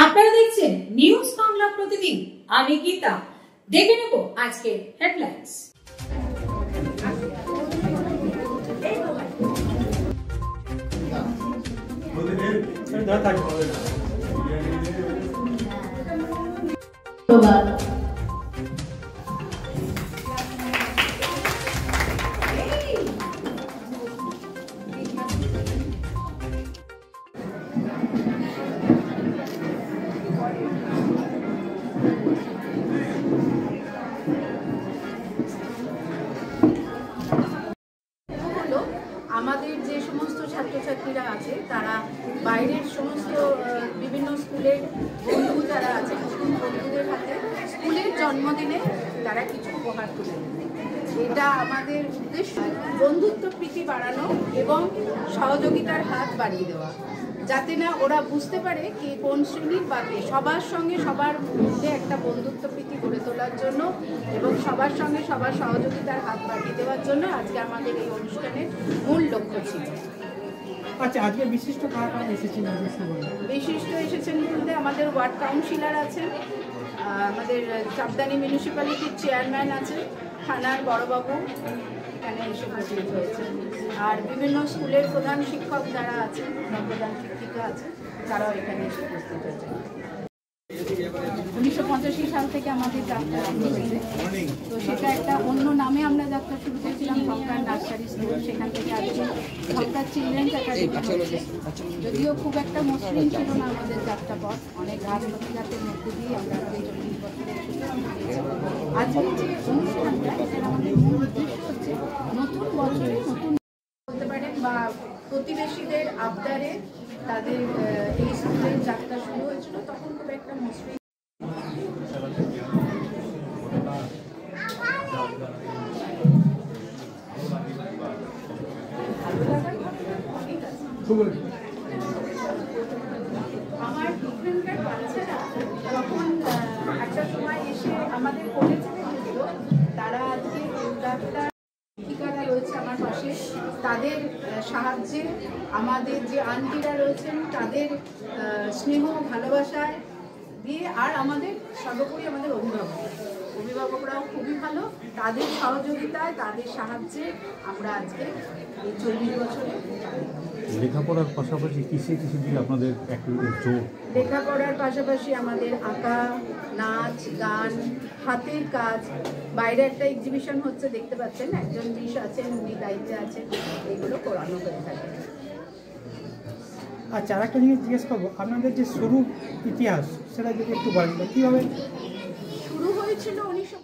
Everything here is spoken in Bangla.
আপনারা দেখছেন নিউজ বাংলা প্রতিদিন। আমি গীতা। দেখে নেব আজকের হেডলাইন্স। আমাদের যে সমস্ত ছাত্রছাত্রীরা আছে তারা বাইরের সমস্ত বিভিন্ন স্কুলের বন্ধু যারা আছে বন্ধুদের হাতে স্কুলের জন্মদিনে তারা কিছু উপহার তুলে দেয়। এটা আমাদের উদ্দেশ্য বন্ধুত্ব প্রীতি বাড়ানো এবং সহযোগিতার হাত বাড়িয়ে দেওয়া, যাতে না ওরা বুঝতে পারে কি কোন শ্রেণীর বাদে সবার সঙ্গে সবার মধ্যে একটা বন্ধুত্ব প্রীতি গড়ে তোলার জন্য এবং সবার সঙ্গে সবার সহযোগিতার হাত বাড়িয়ে দেওয়ার জন্য আজকে আমাদের এই অনুষ্ঠানের মূল লক্ষ্য ছিল। আচ্ছা, আজকে বিশিষ্ট কারা এসেছেন? বিশিষ্ট এসেছেন বলতে আমাদের ওয়ার্ড কাউন্সিলর আছেন, আমাদের চাপদানি মিউনিসিপ্যালিটির চেয়ারম্যান আছেন, থানার বড়বাবু এখানে এসে উপস্থিত হয়েছেন, আর বিভিন্ন স্কুলের প্রধান শিক্ষক যারা আছেন, প্রধান শিক্ষিকা আছেন, তারাও এখানে এসে উপস্থিত হয়েছেন। 1985 সাল থেকে আমাদের যাত্রা শুরু হয়েছে, তো সেটা একটা অন্য নামে আমরা যাত্রা শুরু করেছিলাম, ভক্তার নার্সারি স্কুল। সেখান থেকে আজকে ভক্তার চিলড্রেন্স একাডেমি হচ্ছে। যদিও খুব একটা মসৃণ ছিল না আমাদের যাত্রাপথ, অনেক ঘাস প্রতিঘাতের মধ্যে দিয়ে আমরা 40 বছরে আজকে যে অনুষ্ঠানটা, এটার আমাদের মূল উদ্দেশ্য হচ্ছে নতুন বছরে নতুন বলতে পারেন বা প্রতিবেশীদের আবদারে তাদের এই স্কুলের যাত্রা শুরু হয়েছিল, তখন খুব একটা মসৃণ আমার এখানকার বাচ্চারা যখন একটা সময় এসে আমাদের কলেজে ছিল, তারা আজকে ডাক্তার শিক্ষিকারা রয়েছে আমার পাশে, তাদের সাহায্যে আমাদের যে আন্টিরা রয়েছেন তাদের স্নেহ ভালোবাসায় দিয়ে, আর আমাদের সর্বোপরি আমাদের অভিভাবকরাও খুবই ভালো, তাদের সহযোগিতায় তাদের সাহায্যে আমরা আজকে এই 40 বছরে লেখাপড়ার পাশাপাশি কিসে দিয়ে আপনাদের জোর? লেখাপড়ার পাশাপাশি আমাদের আঁকা, নাচ, গান, হাতের কাজ, বাইরে একটা এক্সিবিশন হচ্ছে দেখতে পাচ্ছেন, একজন মিস আছেন, উনি দায়িত্বে আছেন, এগুলো করানো হয়ে থাকে। আচ্ছা, আর একটা জিনিস জিজ্ঞেস করবো, আপনাদের যে শুরু ইতিহাস সেটা যদি একটু বলেন, কীভাবে শুরু হয়েছিল 19